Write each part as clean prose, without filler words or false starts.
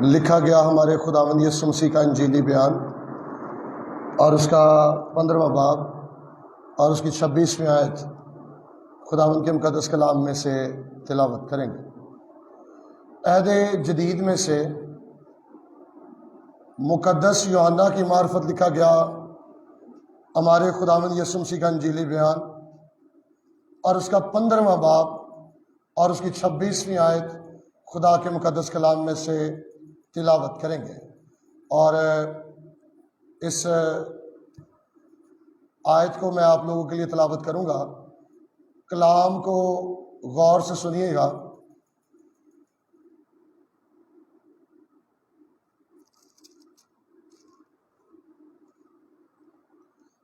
لکھا گیا ہمارے خداوند یسوع مسیح کا انجیلی بیان اور اس کا 15واں باب اور اس کی 26ویں آیت خداوند کے مقدس کلام میں سے تلاوت کریں گے۔ عہد جدید میں سے مقدس یوحنا کی معرفت لکھا گیا ہمارے خداوند یسوع مسیح کا انجیلی بیان اور اس کا 15واں باب اور اس کی 26ویں آیت خدا کے مقدس کلام میں سے تلاوت کریں گے۔ اور اس آیت کو میں آپ لوگوں کے لیے تلاوت کروں گا، کلام کو غور سے سنیے گا۔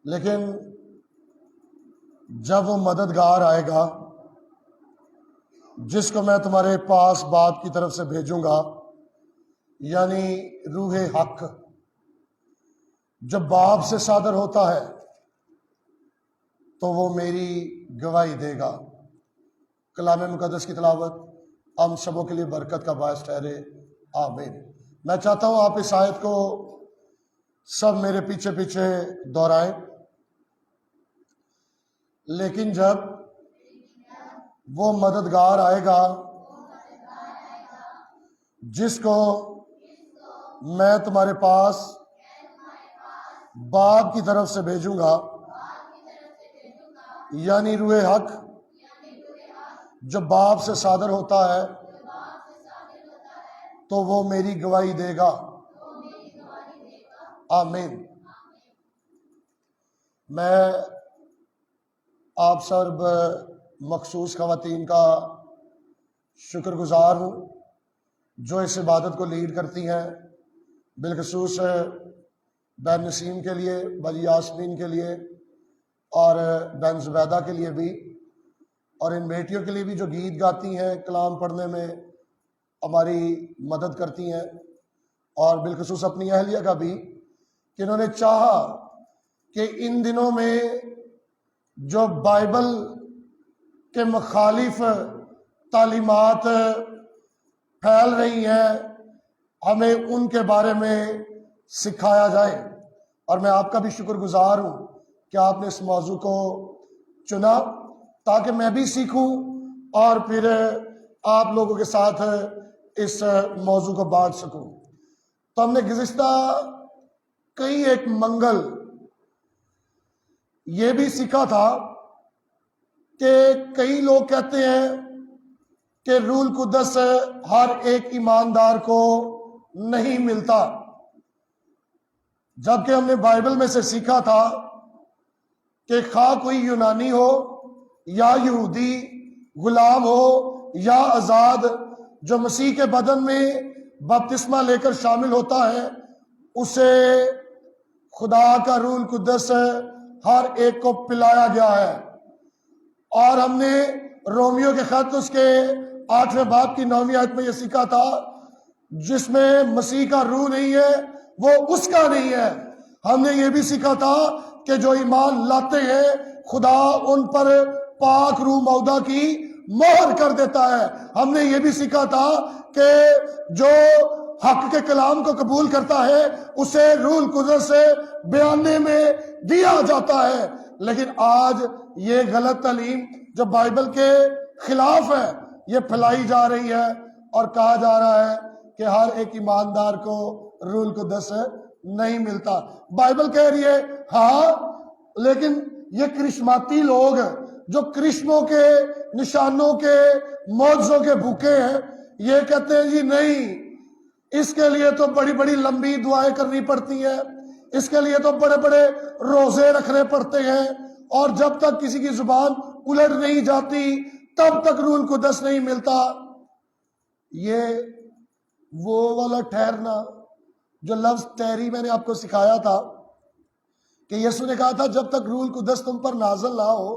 لیکن جب وہ مددگار آئے گا جس کو میں تمہارے پاس باپ کی طرف سے بھیجوں گا، یعنی روح حق، جب باپ سے صادر ہوتا ہے تو وہ میری گواہی دے گا۔ کلام مقدس کی تلاوت ہم سبوں کے لیے برکت کا باعث ٹھہرے، آمین۔ میں چاہتا ہوں آپ اس آیت کو سب میرے پیچھے پیچھے دہرائیں۔ لیکن جب وہ مددگار آئے گا جس کو میں تمہارے پاس باپ کی طرف سے بھیجوں گا، یعنی روح حق، جو باپ سے صادر ہوتا ہے تو وہ میری گواہی دے گا، آمین۔ میں آپ سب مخصوص خواتین کا شکر گزار ہوں جو اس عبادت کو لیڈ کرتی ہیں، بالخصوص بہن نسیم کے لیے، بھائی یاسمین کے لیے اور بہن زبیدہ کے لیے بھی، اور ان بیٹیوں کے لیے بھی جو گیت گاتی ہیں، کلام پڑھنے میں ہماری مدد کرتی ہیں، اور بالخصوص اپنی اہلیہ کا بھی کہ انہوں نے چاہا کہ ان دنوں میں جو بائبل کے مخالف تعلیمات پھیل رہی ہیں ہمیں ان کے بارے میں سکھایا جائے، اور میں آپ کا بھی شکر گزار ہوں کہ آپ نے اس موضوع کو چنا تاکہ میں بھی سیکھوں اور پھر آپ لوگوں کے ساتھ اس موضوع کو بانٹ سکوں۔ تو ہم نے گزشتہ کئی ایک منگل یہ بھی سیکھا تھا کہ کئی لوگ کہتے ہیں کہ روح القدس ہر ایک ایماندار کو نہیں ملتا، جبکہ ہم نے بائبل میں سے سیکھا تھا کہ خواہ کوئی یونانی ہو یا یہودی، غلام ہو یا آزاد، جو مسیح کے بدن میں بپتسمہ لے کر شامل ہوتا ہے، اسے خدا کا روح القدس ہر ایک کو پلایا گیا ہے۔ اور ہم نے رومیو کے خط اس کے 8ویں باب کی 9ویں آیت میں یہ سیکھا تھا، جس میں مسیح کا روح نہیں ہے وہ اس کا نہیں ہے۔ ہم نے یہ بھی سیکھا تھا کہ جو ایمان لاتے ہیں خدا ان پر پاک روح مودہ کی مہر کر دیتا ہے۔ ہم نے یہ بھی سیکھا تھا کہ جو حق کے کلام کو قبول کرتا ہے اسے روح القدس سے بیانے میں دیا جاتا ہے۔ لیکن آج یہ غلط تعلیم جو بائبل کے خلاف ہے یہ پھیلائی جا رہی ہے، اور کہا جا رہا ہے کہ ہر ایک ایماندار کو روح القدس نہیں ملتا۔ بائبل کہہ رہی ہے ہاں، لیکن یہ کرشماتی لوگ جو کرشموں کے، نشانوں کے، معجزوں کے بھوکے ہیں، یہ کہتے ہیں جی نہیں، اس کے لیے تو بڑی بڑی لمبی دعائیں کرنی پڑتی ہیں، اس کے لیے تو بڑے بڑے روزے رکھنے پڑتے ہیں، اور جب تک کسی کی زبان الٹ نہیں جاتی تب تک روح القدس نہیں ملتا۔ یہ وہ والا ٹھہرنا جو لفظ ٹہری میں نے آپ کو سکھایا تھا کہ یسوع نے کہا تھا جب تک روح القدس تم پر نازل نہ ہو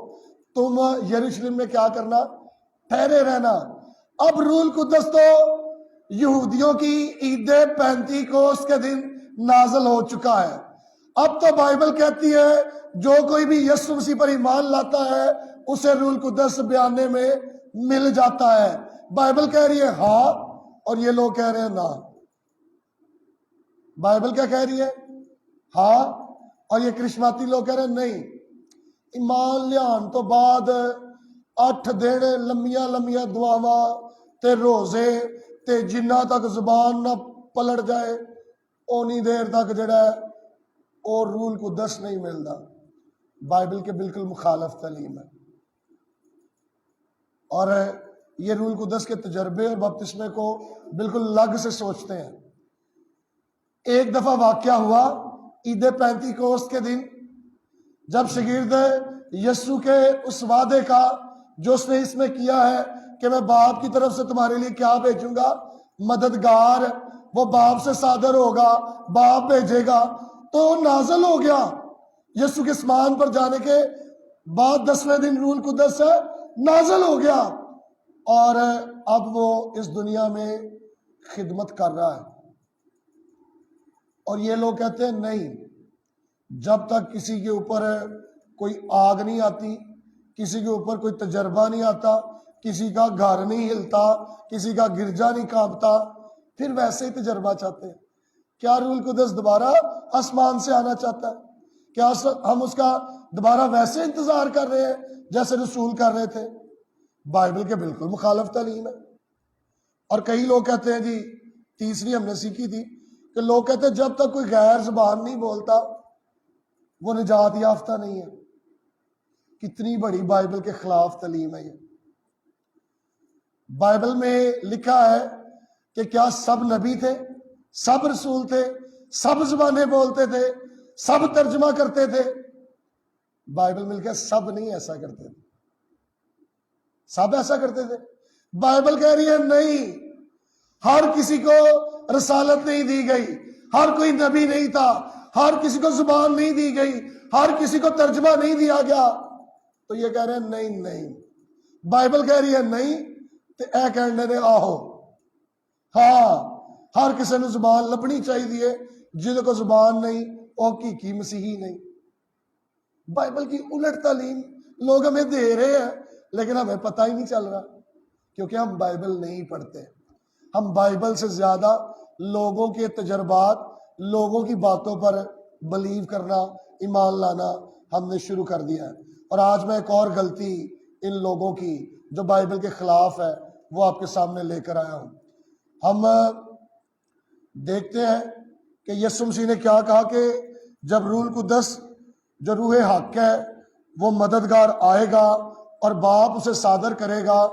تم یروشلم میں کیا کرنا؟ ٹھہرے رہنا۔ اب روح القدس تو یہودیوں کی عید پینتیکوست کے دن نازل ہو چکا ہے۔ اب تو بائبل کہتی ہے جو کوئی بھی یسوع مسیح پر ایمان لاتا ہے اسے روح القدس بیانے میں مل جاتا ہے۔ بائبل کہہ رہی ہے ہاں، اور یہ لوگ کہہ رہے ہیں نہ۔ بائبل کیا کہہ رہی ہے؟ ہاں. اور یہ کرشماتی لوگ کہہ رہے ہیں نہیں، ایمان لیان تو بعد 8 دن لمیاں لمیاں دعاواں تے روزے تے جنہ تک زبان نہ پلٹ جائے اونی دیر تک جڑا ہے اور روح القدس نہیں ملتا. بائبل کے بالکل مخالف تعلیم ہے. اور یہ روح القدس کے تجربے اور بپتسمے کو بالکل الگ سے سوچتے ہیں. ایک دفعہ واقعہ ہوا عید پینتیکوست کے دن، جب شاگرد یسوع کے اس وعدے کا جو اس نے اس میں کیا ہے کہ میں باپ کی طرف سے تمہارے لیے کیا بھیجوں گا، مددگار، وہ باپ سے صادر ہوگا، باپ بھیجے گا، تو نازل ہو گیا. یسوع کے اسمان پر جانے کے بعد 10ویں دن روح القدس نازل ہو گیا اور اب وہ اس دنیا میں خدمت کر رہا ہے. اور یہ لوگ کہتے ہیں نہیں، جب تک کسی کے اوپر کوئی آگ نہیں آتی، کسی کے اوپر کوئی تجربہ نہیں آتا، کسی کا گھر نہیں ہلتا، کسی کا گرجا نہیں کانپتا، پھر ویسے ہی تجربہ چاہتے ہیں. کیا روح القدس دوبارہ آسمان سے آنا چاہتا ہے؟ کیا ہم اس کا دوبارہ ویسے انتظار کر رہے ہیں جیسے رسول کر رہے تھے؟ بائبل کے بالکل مخالف تعلیم ہے. اور کئی لوگ کہتے ہیں جی، تیسری ہم نے سیکھی تھی کہ لوگ کہتے ہیں جب تک کوئی غیر زبان نہیں بولتا وہ نجات یافتہ نہیں ہے. کتنی بڑی بائبل کے خلاف تعلیم ہے یہ. بائبل میں لکھا ہے کہ کیا سب نبی تھے، سب رسول تھے، سب زبانیں بولتے تھے، سب ترجمہ کرتے تھے؟ بائبل میں لکھا ہے سب نہیں ایسا کرتے تھے. سب ایسا کرتے تھے؟ بائبل کہہ رہی ہے نہیں، ہر کسی کو رسالت نہیں دی گئی، ہر کوئی نبی نہیں تھا، ہر کسی کو زبان نہیں دی گئی، ہر کسی کو ترجمہ نہیں دیا گیا. تو یہ کہہ رہے ہیں نہیں نہیں. بائبل کہہ رہی ہے نہیں تو اے کہنے دے آہو. ہاں، ہر کسی نے زبان لبنی چاہیے، جن کو زبان نہیں وہ حقیقی مسیحی نہیں. بائبل کی الٹ تعلیم لوگ ہمیں دے رہے ہیں لیکن ہمیں پتہ ہی نہیں چل رہا، کیونکہ ہم بائبل نہیں پڑھتے. ہم بائبل سے زیادہ لوگوں کے تجربات، لوگوں کی باتوں پر بلیو کرنا، ایمان لانا ہم نے شروع کر دیا ہے. اور آج میں ایک اور غلطی ان لوگوں کی جو بائبل کے خلاف ہے وہ آپ کے سامنے لے کر آیا ہوں. ہم دیکھتے ہیں کہ یسوع مسیح نے کیا کہا کہ جب روح القدس جو روح حق ہے وہ مددگار آئے گا اور باپ اسے صادر کرے گا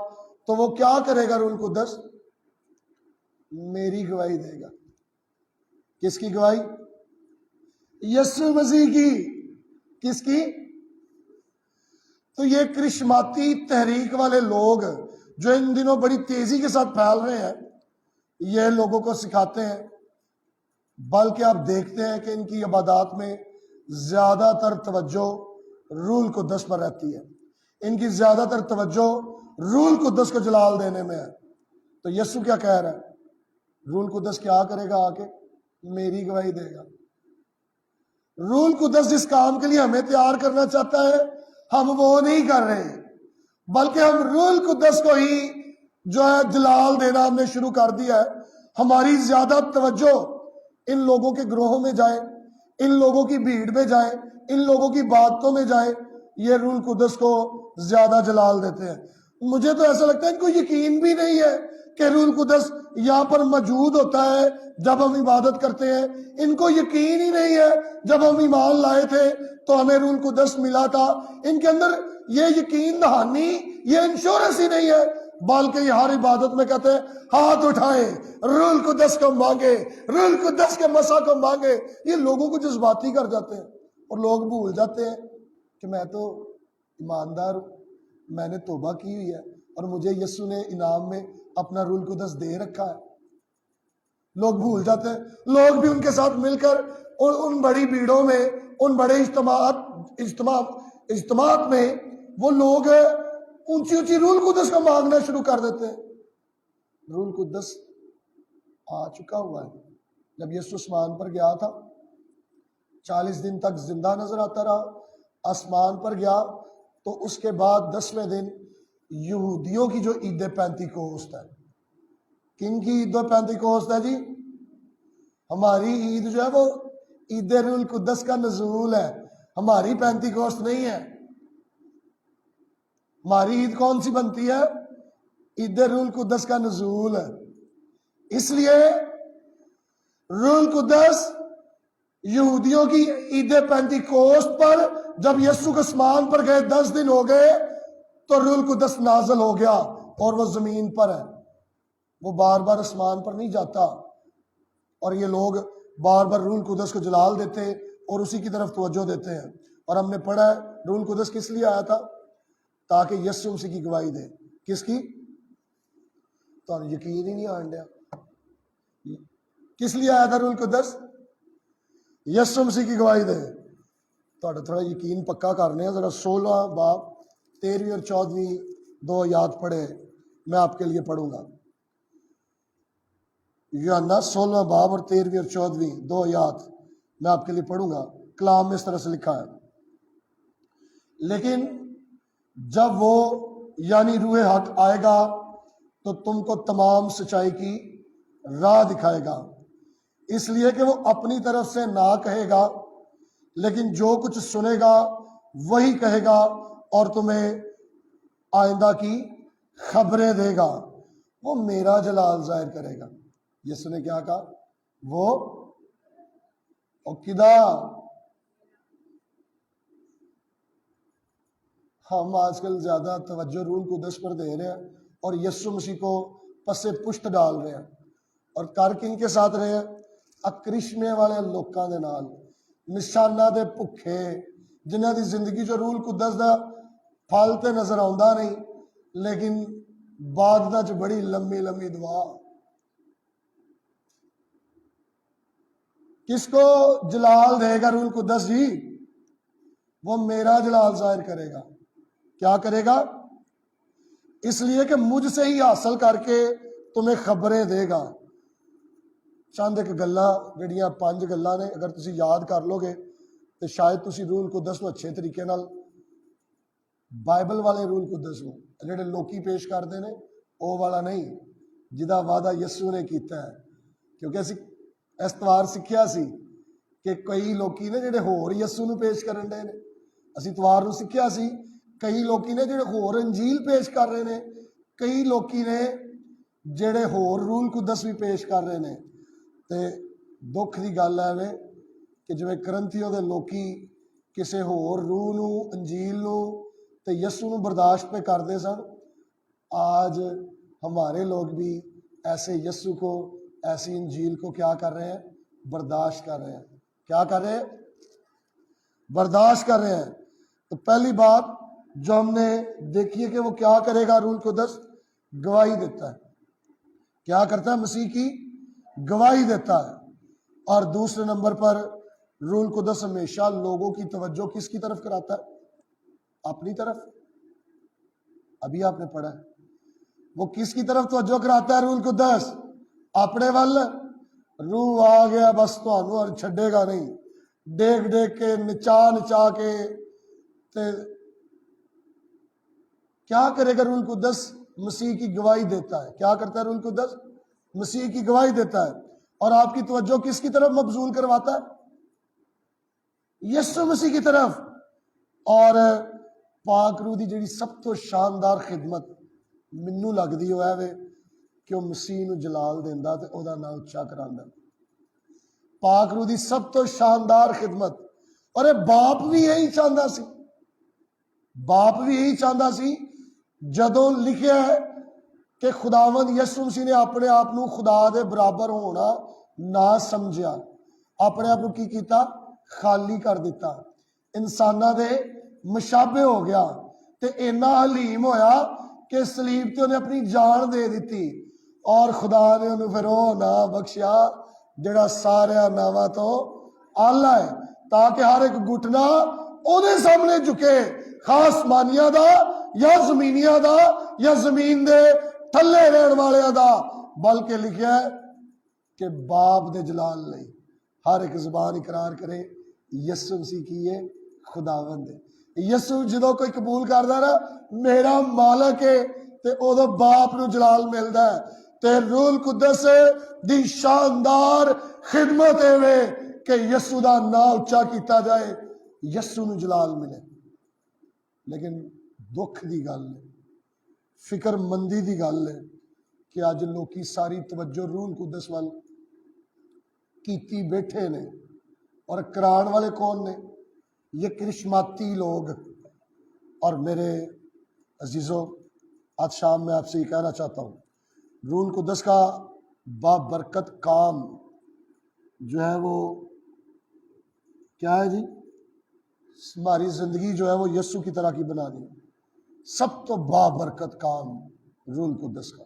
تو وہ کیا کرے گا؟ روح القدس میری گواہی دے گا. کس کی گواہی؟ یسوع مسیح کی. کس کی؟ تو یہ کرشماتی تحریک والے لوگ جو ان دنوں بڑی تیزی کے ساتھ پھیل رہے ہیں، یہ لوگوں کو سکھاتے ہیں، بلکہ آپ دیکھتے ہیں کہ ان کی عبادات میں زیادہ تر توجہ روح القدس پر رہتی ہے. ان کی زیادہ تر توجہ روح القدس کو جلال دینے میں ہے. تو یسوع کیا کہہ رہا ہے؟ روح القدس کیا کرے گا؟ آ کے میری گواہی دے گا. روح القدس جس کام کے لیے ہمیں تیار کرنا چاہتا ہے ہم وہ نہیں کر رہے، بلکہ ہم روح القدس کو ہی جو ہے جلال دینا ہم نے شروع کر دیا ہے. ہماری زیادہ توجہ ان لوگوں کے گروہوں میں جائے، ان لوگوں کی بھیڑ میں جائے، ان لوگوں کی باتوں میں جائے، یہ روح القدس کو زیادہ جلال دیتے ہیں. مجھے تو ایسا لگتا ہے ان کو یقین بھی نہیں ہے کہ روح القدس یہاں پر موجود ہوتا ہے جب ہم عبادت کرتے ہیں. ان کو یقین ہی نہیں ہے جب ہم ایمان لائے تھے تو ہمیں روح القدس ملا تھا. ان کے اندر یہ یقین دہانی، یہ انشورنس ہی نہیں ہے، بلکہ یہ ہر عبادت میں کہتے ہیں ہاتھ اٹھائیں، روح القدس کو مانگے، روح القدس کے مسا کو مانگے. یہ لوگوں کو جذباتی کر جاتے ہیں اور لوگ بھول جاتے ہیں کہ میں تو ایماندار ہوں، میں نے توبہ کی ہوئی ہے اور مجھے یسوع نے انعام میں اپنا روح القدس دے رکھا ہے. لوگ بھول جاتے ہیں. لوگ بھی ان کے ساتھ مل کر ان بڑی بھیڑوں میں، ان بڑے اجتماعات میں وہ لوگ اونچی اونچی روح القدس کو مانگنا شروع کر دیتے ہیں. روح القدس آ چکا ہوا ہے. جب یسوع آسمان پر گیا تھا 40 دن تک زندہ نظر آتا رہا. آسمان پر گیا تو اس کے بعد 10ویں دن یہودیوں کی جو عید پینتیکوست ہے. کن کی عید پینتیکوست ہے جی؟ ہماری عید جو ہے وہ عید روح القدس کا نزول ہے، ہماری پینتی کوست نہیں ہے۔ ہماری عید کون سی بنتی ہے؟ عید روح القدس کا نزول ہے۔ اس لیے روح القدس یہودیوں کی عید پینتی کوست پر جب یسوع کے آسمان پر گئے 10 دن ہو گئے تو روح القدس نازل ہو گیا اور وہ زمین پر ہے، وہ بار بار آسمان پر نہیں جاتا۔ اور یہ لوگ بار بار روح القدس کو جلال دیتے اور اسی کی طرف توجہ دیتے ہیں۔ اور ہم نے پڑھا ہے روح القدس کس لیے آیا تھا؟ تاکہ یسوع مسیح کی گواہی دے۔ کس کی؟ تو یقین ہی نہیں آن ڈیا۔ کس لیے آیا تھا روح القدس؟ یسوع مسیح کی گواہی دے۔ تھوڑا یقین پکا کرنے ہیں، ذرا 16 باب 13 اور 14 2 آیات پڑھے، میں آپ کے لیے پڑھوں گا۔ یوحنا 16 باب اور 13 اور 14 2 آیات میں آپ کے لیے پڑھوں گا۔ کلام میں اس طرح سے لکھا ہے، لیکن جب وہ یعنی روح حق آئے گا تو تم کو تمام سچائی کی راہ دکھائے گا، اس لیے کہ وہ اپنی طرف سے نہ کہے گا، لیکن جو کچھ سنے گا وہی کہے گا اور تمہیں آئندہ کی خبریں دے گا۔ وہ میرا جلال ظاہر کرے گا۔ یسوع نے کیا کہا؟ وہ کدا ہم آج کل زیادہ توجہ روح القدس پر دے رہے ہیں اور یسوع مسیح کو پس پشت ڈال رہے ہیں، اور کر کن کے ساتھ رہے ہیں؟ اکرشمے والے لوکاں دے نال، نشانہ دے بھکھے، جنہاں دی زندگی جو روح القدس دا پھل تے نظر آਉਂدا نہیں، لیکن بعد دا چ بڑی لمبی لمبی دعا۔ کس کو جلال دے گا روح القدس جی؟ وہ میرا جلال ظاہر کرے گا۔ کیا کرے گا؟ اس لیے کہ مجھ سے ہی حاصل کر کے تمہیں خبریں دے گا۔ چند ایک گلاں جڑیاں 5 گلاں نے، اگر تسی یاد کر لو گے تو شاید تسی روح القدس کو اچھے طریقے نال، بائبل والے روح القدس کو جڑے لوکی پیش کرتے ہیں وہ والا نہیں، جدا وعدہ یسوع نے کیتا ہے۔ کیونکہ اسی اتوار سکھیا سی کہ کئی لوکی نے جڑے ہور یسوع نو پیش کرن دے نے، اسی اتوار نو سکھیا سی کئی لوکی نے جڑے ہور انجیل پیش کر رہے نے، کئی لوکی نے جڑے ہور روح القدس بھی پیش کر رہے نے۔ تے دکھ دی گل ہے وے کہ جویں کرنتھیوں دے لوکی کسے ہور روح نو، انجیل نو تے یسوع نو برداشت پہ کردے سن، آج ہمارے لوگ بھی ایسے یسوع کو، ایسی انجیل کو کیا کر رہے ہیں؟ برداشت کر رہے ہیں۔ کیا کر رہے ہیں؟ برداشت کر رہے ہیں۔ تو پہلی بات جو ہم نے دیکھی ہے کہ وہ کیا کرے گا؟ روح القدس گواہی دیتا ہے۔ کیا کرتا ہے؟ مسیح کی گواہی دیتا ہے۔ اور دوسرے نمبر پر روح القدس ہمیشہ لوگوں کی توجہ کس کی طرف کراتا ہے؟ اپنی طرف۔ ابھی آپ نے پڑھا ہے وہ کس کی طرف توجہ کراتا ہے؟ روح القدس اپنے ول۔ روح آ گیا بس تانوں اور چھڈے گا نہیں، ڈیگ ڈیگ کے نچا نچا کے۔ تے کیا کرے گا روح القدس؟ مسیح کی گواہی دیتا ہے۔ کیا کرتا ہے روح القدس؟ مسیح کی گواہی دیتا ہے۔ اور آپ کی توجہ کس کی طرف مبذول کرواتا ہے؟ یسوع مسیح کی طرف۔ اور پاک روح دی جڑی سب تو شاندار خدمت مینوں لگدی ہوئے وے کہ وہ مسیح نو جلال دیندا تے او دا نام اچا کراندا۔ پاک روح دی سب تو شاندار خدمت۔ اور اے باپ بھی یہی چاہتا سی، باپ بھی یہی چاہتا سی جدوں لکھیا ہے کہ خداوند یسوع مسیح نے اپنے آپ نو خدا دے برابر ہونا نہ سمجھیا، اپنے آپ نو کی کیتا؟ خالی کر دیتا، انساناں دے مشابہ ہو گیا، تے اینا حلیم ہویا کہ صلیب تے انہیں اپنی جان دے دیتی، اور خدا نے انہوں پھر وہ نام بخشیا جڑا سارے ناماں تو آلہ ہے، تاکہ ہر ایک گھٹنا اونے سامنے جھکے، خاص مانیاں دا یا زمینیاں دا یا زمین دے تھلے رہن والے دا، بلکہ لکھیا ہے کہ باپ دے جلال لئی ہر ایک زبان اقرار کرے یسوع مسیح کی ہے خداوند ہے۔ یسوع جدوں کوئی قبول کردا نا میرا مالک ہے تے او دا باپ نو جلال ملدا ہے۔ تے روح القدس دی شاندار خدمت ہے کہ یسو دا نام اچا کیتا جائے، یسو نو جلال ملے۔ لیکن دکھ دی گل ہے، فکر مندی دی گل ہے کہ اج لوکی ساری توجہ روح القدس وال کیتی بیٹھے نے، اور کران والے کون نے؟ یہ کرشماتی لوگ۔ اور میرے عزیزوں، آج شام میں آپ سے یہ کہنا چاہتا ہوں، روح القدس کا بابرکت کام جو ہے وہ کیا ہے جی؟ ہماری زندگی جو ہے وہ یسوع کی طرح کی بنانی ہے۔ سب تو بابرکت کام روح القدس کا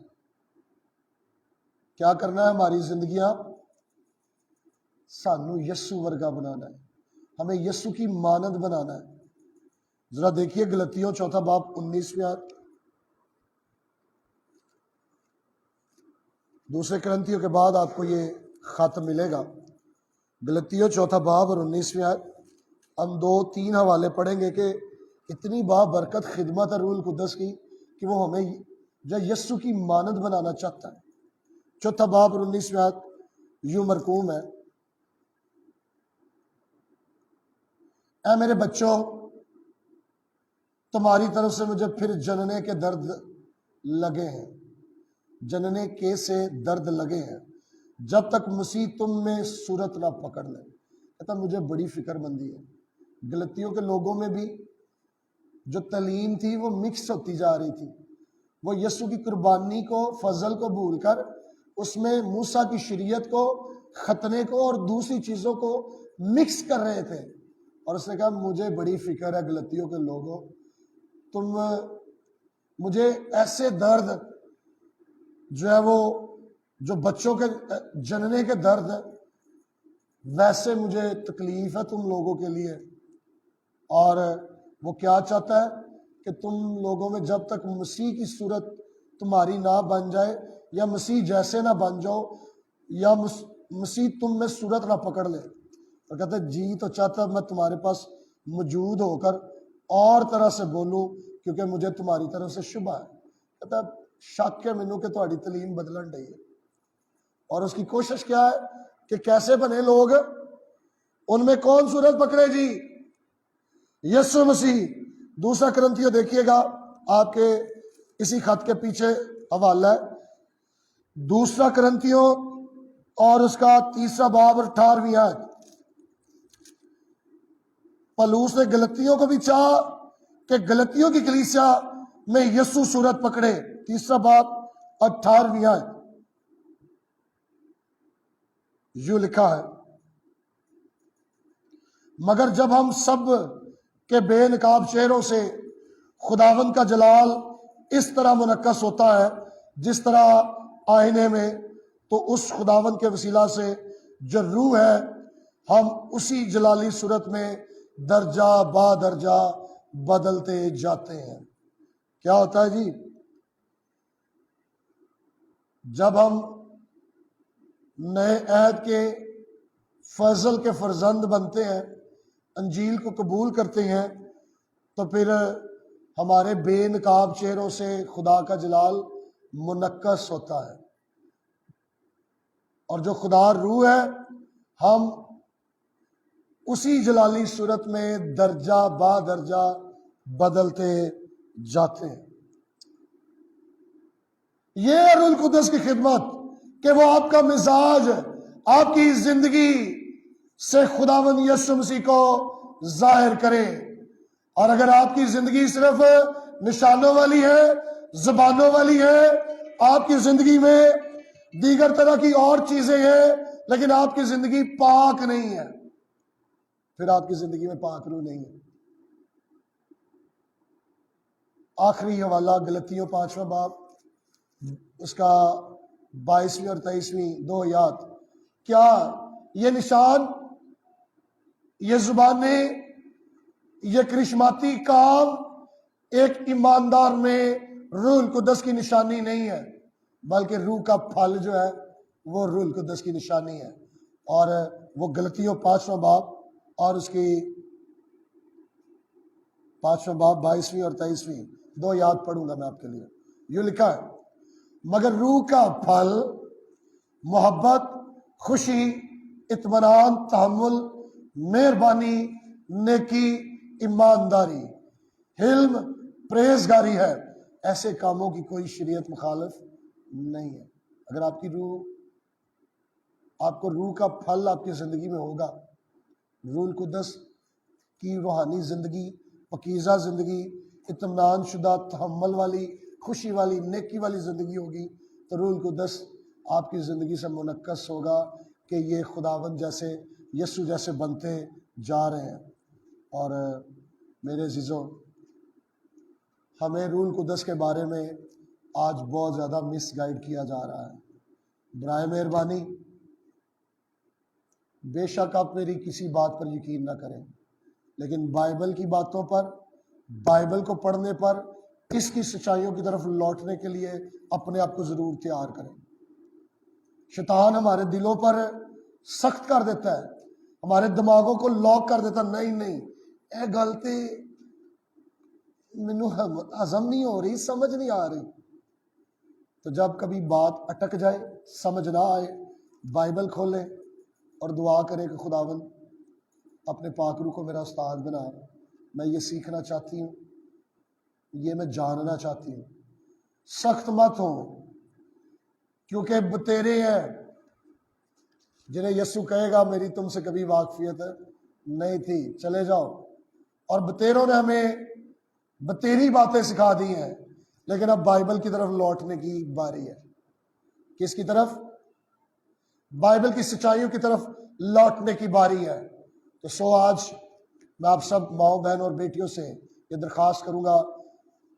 کیا کرنا ہے؟ ہماری زندگیاں سانو یسوع ورگا بنانا ہے، ہمیں یسوع کی مانند بنانا ہے۔ ذرا دیکھیے گلتیوں 4 باب 19 آیت، دوسرے کرنتھیوں کے بعد آپ کو یہ خط ملے گا۔ گلتیوں 4 باب اور 19 آیت، ہم 2-3 حوالے پڑھیں گے کہ اتنی بابرکت خدمت ہے روح القدس کی کہ وہ ہمیں جو یسوع کی مانند بنانا چاہتا ہے۔ 4 باب اور 19 آیت یوں مرقوم ہے، اے میرے بچوں، تمہاری طرف سے مجھے پھر جننے کے درد لگے ہیں، جننے کے سے درد لگے ہیں، جب تک مسیح تم میں صورت نہ پکڑ لے۔ کہتا مجھے بڑی فکر مندی ہے۔ گلتیوں کے لوگوں میں بھی جو تعلیم تھی وہ مکس ہوتی جا رہی تھی، وہ یسوع کی قربانی کو، فضل کو بھول کر اس میں موسیٰ کی شریعت کو، ختنے کو اور دوسری چیزوں کو مکس کر رہے تھے۔ اور اس نے کہا مجھے بڑی فکر ہے گلتیوں کے لوگوں، تم مجھے ایسے درد جو ہے وہ جو بچوں کے جننے کے درد ہے، ویسے مجھے تکلیف ہے تم لوگوں کے لیے۔ اور وہ کیا چاہتا ہے کہ تم لوگوں میں جب تک مسیح کی صورت تمہاری نہ بن جائے، یا مسیح جیسے نہ بن جاؤ، یا مسیح تم میں صورت نہ پکڑ لے۔ اور کہتا ہے جی تو چاہتا میں تمہارے پاس موجود ہو کر اور طرح سے بولوں، کیونکہ مجھے تمہاری طرف سے شبہ ہے۔ کہتا ہے شک ہے مینوں کہ تہاڈی تعلیم بدلن رہی ہے۔ اور اس کی کوشش کیا ہے کہ کیسے بنے لوگ؟ ان میں کون صورت پکڑے جی؟ یسوع مسیح۔ دوسرا کرنتھیوں دیکھیے گا، آپ کے اسی خط کے پیچھے حوالہ ہے، دوسرا کرنتھیوں اور اس کا 3 باب اور 18 آیت۔ پلوس نے گلتیوں کو بھی چاہا کہ گلتیوں کی کلیسیا میں یسوع صورت پکڑے۔ 3 باب 18 آیت یوں لکھا ہے، مگر جب ہم سب کے بے نقاب چہروں سے خداوند کا جلال اس طرح منعکس ہوتا ہے جس طرح آئینے میں، تو اس خداوند کے وسیلہ سے جو روح ہے، ہم اسی جلالی صورت میں درجہ با درجہ بدلتے جاتے ہیں۔ کیا ہوتا ہے جی؟ جب ہم نئے عہد کے فضل کے فرزند بنتے ہیں، انجیل کو قبول کرتے ہیں، تو پھر ہمارے بے نقاب چہروں سے خدا کا جلال منعکس ہوتا ہے، اور جو خدا روح ہے، ہم اسی جلالی صورت میں درجہ با درجہ بدلتے جاتے ہیں۔ یہ ہے روح القدس کی خدمت، کہ وہ آپ کا مزاج، آپ کی زندگی سے خداوند یسوع مسیح کو ظاہر کرے۔ اور اگر آپ کی زندگی صرف نشانوں والی ہے، زبانوں والی ہے، آپ کی زندگی میں دیگر طرح کی اور چیزیں ہیں، لیکن آپ کی زندگی پاک نہیں ہے، پھر آپ کی زندگی میں پاک روح نہیں ہے۔ آخری حوالہ گلتیوں 5 باب، اس کا 22 اور 23 2 آیات۔ کیا یہ نشان، یہ زبانیں، یہ کرشماتی کام ایک ایماندار میں روح القدس کی نشانی نہیں ہے، بلکہ روح کا پھل جو ہے وہ روح القدس کی نشانی ہے۔ اور وہ گلتیوں 5 باب اور اس کی 5 باب 22 اور 23 2 آیات پڑھوں گا میں آپ کے لیے۔ یوں لکھا ہے، مگر روح کا پھل محبت، خوشی، اطمینان، تحمل، مہربانی، نیکی، ایمانداری، حلم، پرہیزگاری ہے۔ ایسے کاموں کی کوئی شریعت مخالف نہیں ہے۔ اگر آپ کو روح کا پھل آپ کی زندگی میں ہوگا، روح القدس کی روحانی زندگی، پاکیزہ زندگی، اطمینان شدہ، تحمل والی، خوشی والی، نیکی والی زندگی ہوگی، تو روح القدس آپ کی زندگی سے منعکس ہوگا کہ یہ خداوند جیسے، یسوع جیسے بنتے جا رہے ہیں۔ اور میرے عزیزو، ہمیں روح القدس کے بارے میں آج بہت زیادہ مس گائیڈ کیا جا رہا ہے۔ برائے مہربانی بے شک آپ میری کسی بات پر یقین نہ کریں، لیکن بائبل کی باتوں پر، بائبل کو پڑھنے پر، اس کی سچائیوں کی طرف لوٹنے کے لیے اپنے آپ کو ضرور تیار کریں۔ شیطان ہمارے دلوں پر سخت کر دیتا ہے، ہمارے دماغوں کو لاک کر دیتا، نہیں اے غلطی مینوں ہضم نہیں ہو رہی، سمجھ نہیں آ رہی۔ تو جب کبھی بات اٹک جائے، سمجھ نہ آئے، بائبل کھولیں اور دعا کریں کہ خداوند اپنے پاک روح کو میرا استاد بنا، میں یہ سیکھنا چاہتی ہوں، یہ میں جاننا چاہتی ہوں۔ سخت مت ہو، کیونکہ بتیرے ہیں جنہیں یسوع کہے گا میری تم سے کبھی واقفیت نہیں تھی، چلے جاؤ۔ اور بتیروں نے ہمیں بتیری باتیں سکھا دی ہیں، لیکن اب بائبل کی طرف لوٹنے کی باری ہے۔ کس کی طرف؟ بائبل کی سچائیوں کی طرف لوٹنے کی باری ہے۔ تو آج میں آپ سب ماؤں، بہن اور بیٹیوں سے یہ درخواست کروں گا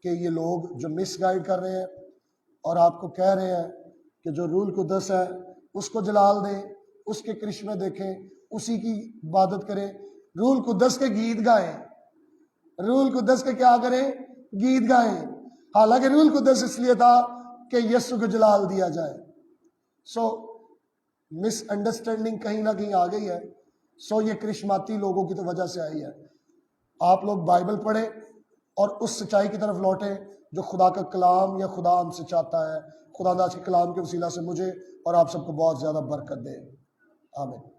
کہ یہ لوگ جو مس گائیڈ کر رہے ہیں اور آپ کو کہہ رہے ہیں کہ جو روح القدس ہے اس کو جلال دیں، اس کے کرشمے دیکھیں، اسی کی عبادت کریں، روح القدس کے گیت گائیں، روح القدس کے کیا کریں؟ گیت گائیں۔ حالانکہ روح القدس اس لیے تھا کہ یسوع کو جلال دیا جائے۔ مس انڈرسٹینڈنگ کہیں نہ کہیں آ گئی ہے۔ یہ کرشماتی لوگوں کی تو وجہ سے آئی ہے۔ آپ لوگ بائبل پڑھیں اور اس سچائی کی طرف لوٹیں جو خدا کا کلام یا خدا ہم سے چاہتا ہے۔ خدا آج کے کلام کے وسیلہ سے مجھے اور آپ سب کو بہت زیادہ برکت دے۔ آمین۔